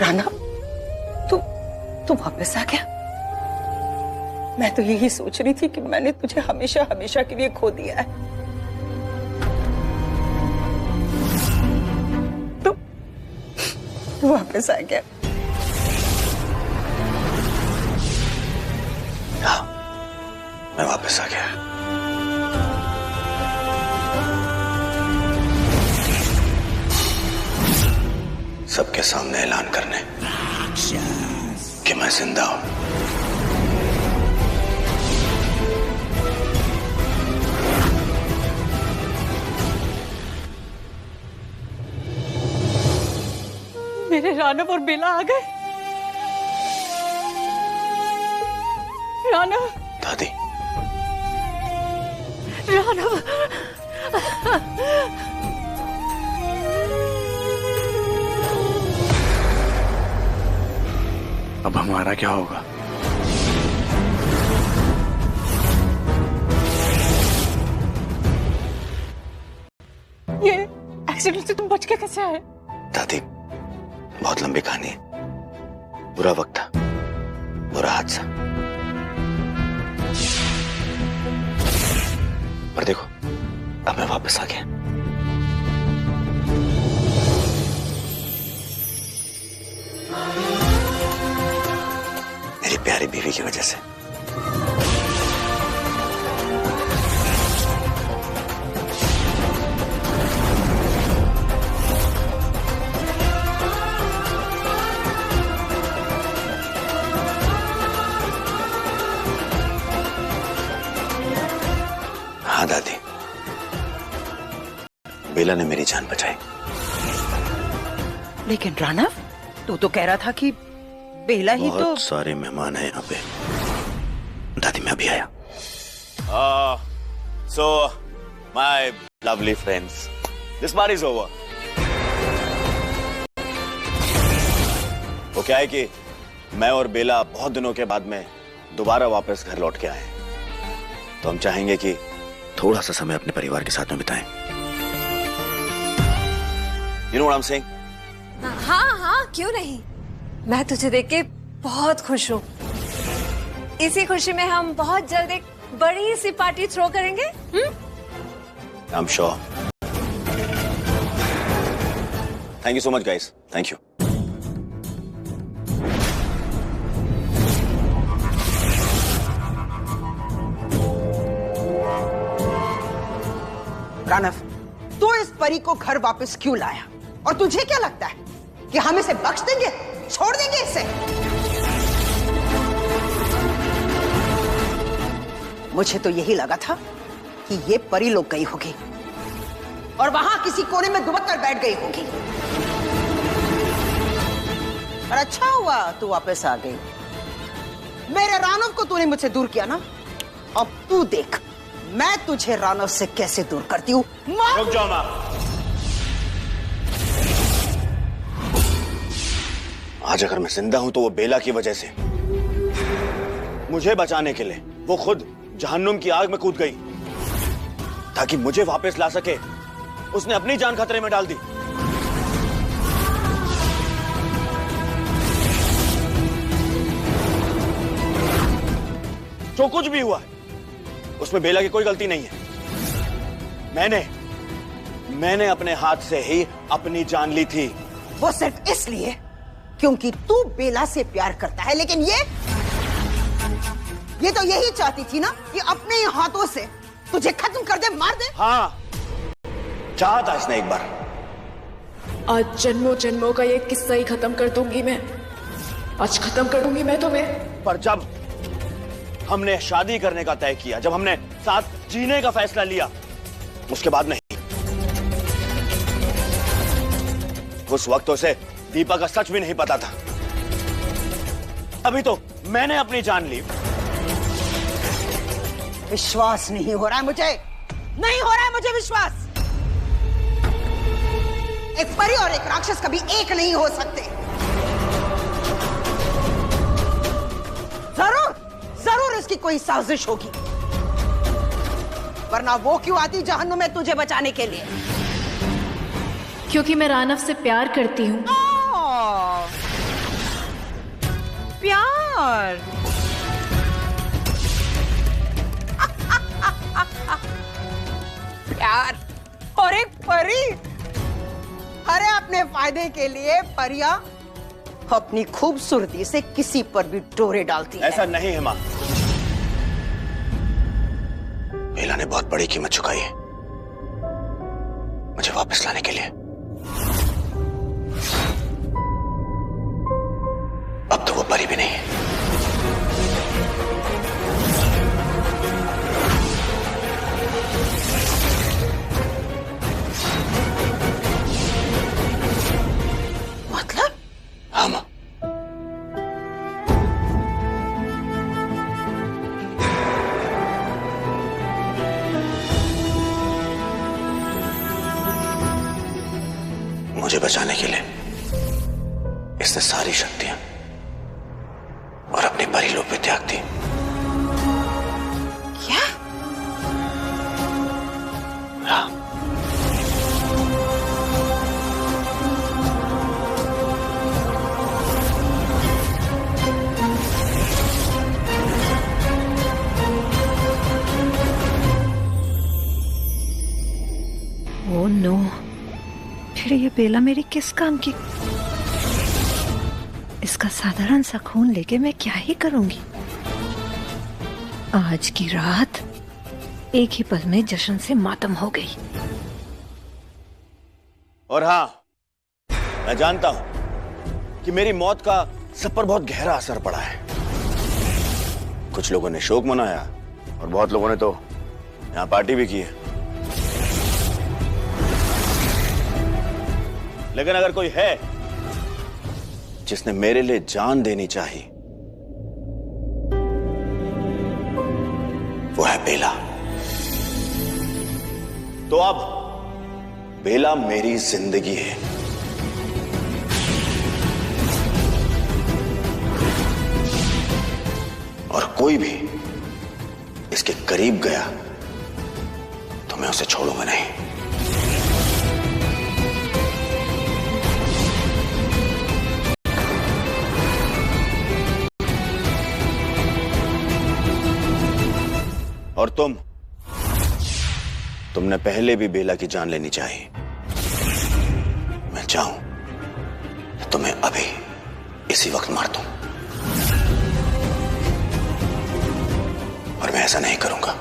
राना, तू वापस आ गया? मैं तो यही सोच रही थी कि मैंने तुझे हमेशा हमेशा के लिए खो दिया है। तू वापस आ गया। हाँ, मैं वापस आ गया। सबके सामने ऐलान करने कि मैं जिंदा हूं। मेरे रानव और बेला आ गए। रानव, दादी, रानव, अब हमारा क्या होगा? ये एक्सीडेंट से तुम बच के कैसे आए? दादी, बहुत लंबी कहानी है। बुरा वक्त था, बुरा हादसा। पर देखो, अब मैं वापस आ गया। मेरी प्यारी बीवी की वजह से। हाँ दादी, बेला ने मेरी जान बचाई। लेकिन रानव, तू तो कह रहा था कि बेला ही तो। बहुत सारे मेहमान हैं यहाँ पे। दादी, मैं अभी आया। So, my lovely friends, this party is over. वो क्या है कि मैं और बेला बहुत दिनों के बाद में दोबारा वापस घर लौट के आए हैं, तो हम चाहेंगे कि थोड़ा सा समय अपने परिवार के साथ में बिताएं। You know what I'm saying? हाँ हाँ, क्यों नहीं। मैं तुझे देख के बहुत खुश हूँ। इसी खुशी में हम बहुत जल्द एक बड़ी सी पार्टी थ्रो करेंगे। I'm sure. Thank you so much, guys. Thank you. रानव, तू इस परी को घर वापस क्यों लाया? और तुझे क्या लगता है कि हम इसे बख्श देंगे, छोड़ देंगे इसे? मुझे तो यही लगा था कि ये परी लोग गई होगी और वहां किसी कोने में दुबक कर बैठ गई होगी। और अच्छा हुआ तू वापस आ गई। मेरे रानव को तूने मुझसे दूर किया ना, अब तू देख मैं तुझे रानव से कैसे दूर करती हूँ। रुक जाओ मां। आज अगर मैं जिंदा हूं तो वो बेला की वजह से। मुझे बचाने के लिए वो खुद जहन्नुम की आग में कूद गई ताकि मुझे वापस ला सके। उसने अपनी जान खतरे में डाल दी। जो कुछ भी हुआ उसमें बेला की कोई गलती नहीं है। मैंने अपने हाथ से ही अपनी जान ली थी। वो सिर्फ इसलिए क्योंकि तू बेला से प्यार करता है, लेकिन ये तो यही चाहती थी ना कि अपने ही हाथों से तुझे खत्म कर दे, मार दे। हाँ, चाहता इसने एक बार। आज जन्मों जन्मों का ये किस्सा ही खत्म कर दूंगी मैं। आज खत्म कर दूंगी मैं तुम्हें। पर जब हमने शादी करने का तय किया, जब हमने साथ जीने का फैसला लिया, उसके बाद नहीं। उस वक्त उसे दीपा का सच भी नहीं पता था। अभी तो मैंने अपनी जान ली। विश्वास नहीं हो रहा है मुझे, नहीं हो रहा है मुझे विश्वास। एक परी और एक राक्षस कभी एक नहीं हो सकते। जरूर इसकी कोई साजिश होगी, वरना वो क्यों आती जहन्नुम में तुझे बचाने के लिए? क्योंकि मैं रानव से प्यार करती हूँ। प्यार। प्यार और एक परी। अरे अपने फायदे के लिए परियां अपनी खूबसूरती से किसी पर भी डोरे डालती है। ऐसा नहीं है माँ। बेला ने बहुत बड़ी कीमत चुकाई है मुझे वापस लाने के लिए। अब तो वो परी भी नहीं है। मतलब? हाँ माँ। मुझे बचाने के लिए इसने सारी शक्तियां और अपनी परिलोक पे त्याग दी। क्या? हाँ। ओह नो, फिर ये बेला मेरी किस काम की? इसका साधारण सा खून लेके मैं क्या ही करूंगी? आज की रात एक ही पल में जश्न से मातम हो गई। और हाँ, मैं जानता हूं कि मेरी मौत का सब पर बहुत गहरा असर पड़ा है। कुछ लोगों ने शोक मनाया और बहुत लोगों ने तो यहां पार्टी भी की है। लेकिन अगर कोई है जिसने मेरे लिए जान देनी चाहिए, वो है बेला। तो अब बेला मेरी जिंदगी है। और कोई भी इसके करीब गया तो मैं उसे छोड़ूंगा नहीं। और तुमने पहले भी बेला की जान लेनी चाहिए। मैं चाहूं तो तुम्हें अभी इसी वक्त मार दूं, और मैं ऐसा नहीं करूंगा।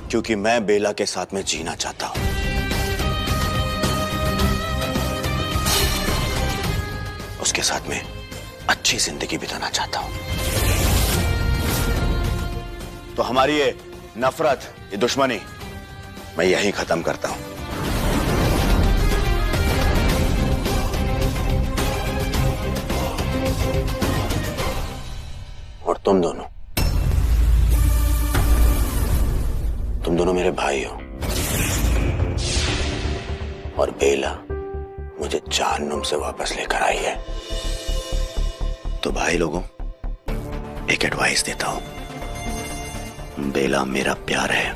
क्योंकि मैं बेला के साथ में जीना चाहता हूं। उसके साथ में अच्छी जिंदगी बिताना चाहता हूं। तो हमारी ये नफरत, ये दुश्मनी मैं यहीं खत्म करता हूं। और तुम दोनों मेरे भाई हो। और बेला मुझे जहन्नुम से वापस लेकर आई है। तो भाई लोगों, एक एडवाइस देता हूं। बेला मेरा प्यार है।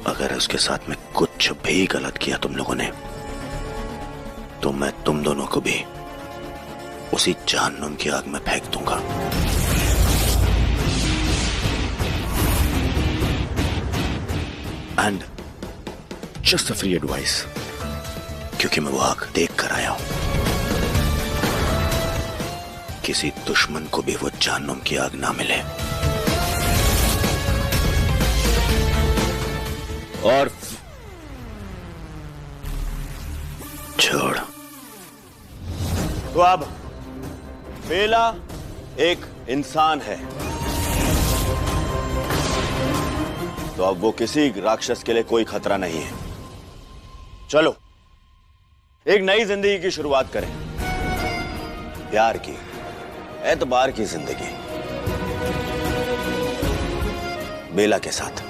अगर उसके साथ में कुछ भी गलत किया तुम लोगों ने, तो मैं तुम दोनों को भी उसी जहन्नुम की आग में फेंक दूंगा। And just a free advice, क्योंकि मैं वो आग देख कर आया हूं। किसी दुश्मन को भी वो जहन्नुम की आग ना मिले। और छोड़। तो अब बेला एक इंसान है, तो अब वो किसी राक्षस के लिए कोई खतरा नहीं है। चलो एक नई जिंदगी की शुरुआत करें। प्यार की, एतबार की जिंदगी बेला के साथ।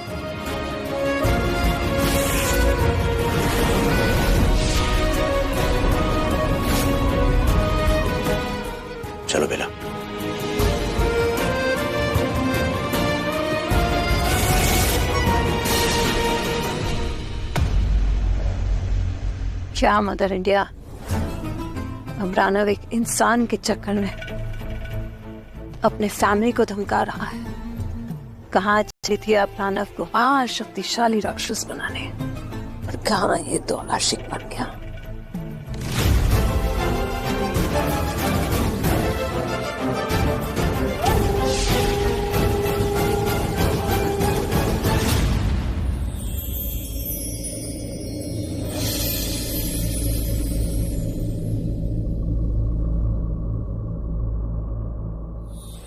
चलो बेला। क्या मदर इंडिया, अब रानव एक इंसान के चक्कर में अपने फैमिली को धमका रहा है। कहाँ चली थी आप रानव को शक्तिशाली राक्षस बनाने, और कहाँ ये तो आशिक बन गया।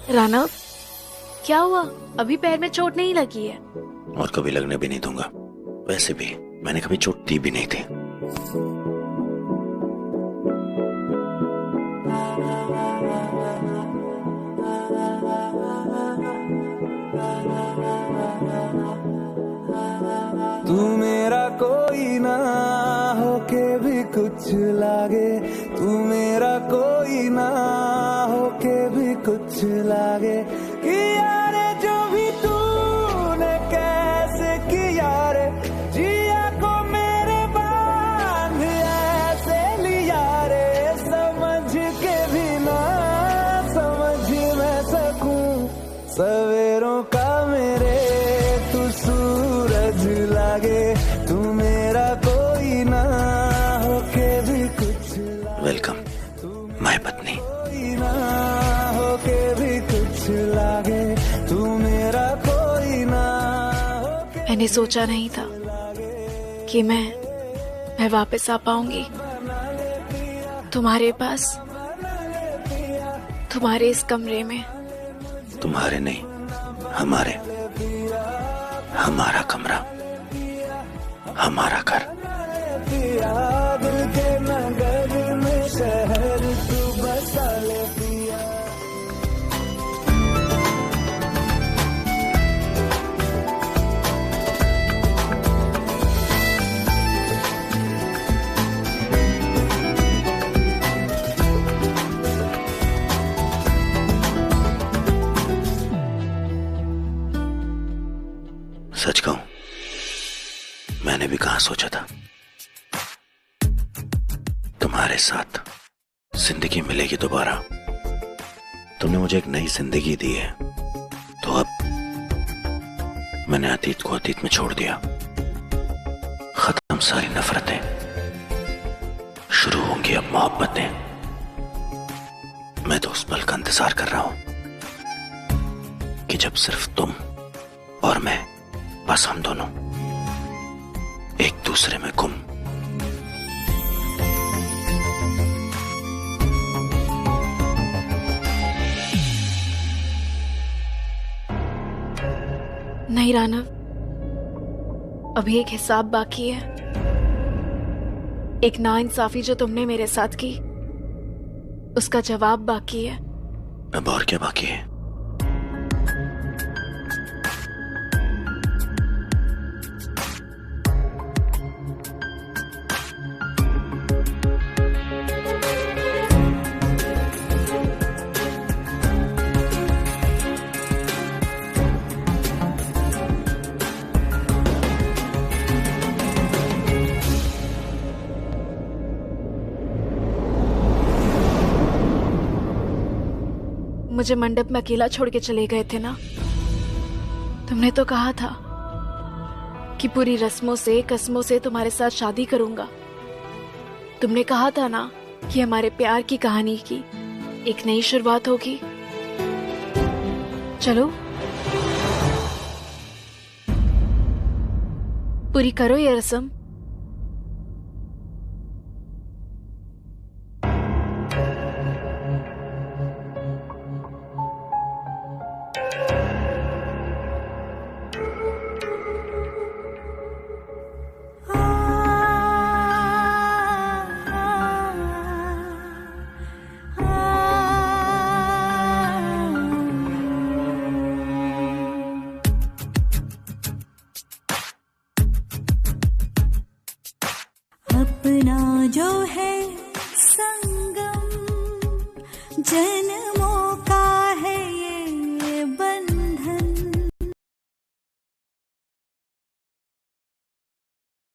रानव, क्या हुआ? अभी पैर में चोट नहीं लगी है? और कभी लगने भी नहीं दूंगा। वैसे भी मैंने कभी चोट दी भी नहीं थी। तू मेरा कोई ना होके भी कुछ लागे, तू मेरा कोई ना होके भी कुछ लागे। कि यारे जो भी तूने कैसे किया रे, जिया को मेरे बांध ऐसे लिया रे। समझ के भी ना समझ मैं सकूं सवेरों का मेरे, तू सूरज लागे, तू मेरा कोई ना होके भी कुछ लागे। वेलकम माय पत्नी। कोई ना होके भी कुछ लागे, तू मेरा कोई ना होके। मैंने सोचा नहीं था कि मैं वापस आ पाऊंगी तुम्हारे पास, तुम्हारे इस कमरे में। तुम्हारे नहीं, हमारे, हमारा कमरा, हमारा घर। दिल के नगर में शहर तू बसा ले पिया। सच कहूं, मैंने भी कहाँ सोचा था तुम्हारे साथ जिंदगी मिलेगी दोबारा। तुमने मुझे एक नई जिंदगी दी है, तो अब मैंने अतीत को अतीत में छोड़ दिया। खत्म सारी नफरतें, शुरू होंगी अब मोहब्बतें। मैं तो उस पल का इंतजार कर रहा हूं कि जब सिर्फ तुम और मैं, बस हम दोनों एक दूसरे में गुम। नहीं रानव, अभी एक हिसाब बाकी है। एक नाइंसाफी जो तुमने मेरे साथ की, उसका जवाब बाकी है। अब और क्या बाकी है? मुझे मंडप में अकेला छोड़ के चले गए थे ना। तुमने तो कहा था कि पूरी रस्मों से कस्मों से तुम्हारे साथ शादी करूंगा। तुमने कहा था ना कि हमारे प्यार की कहानी की एक नई शुरुआत होगी। चलो पूरी करो ये रस्म। अपना जो है संगम जय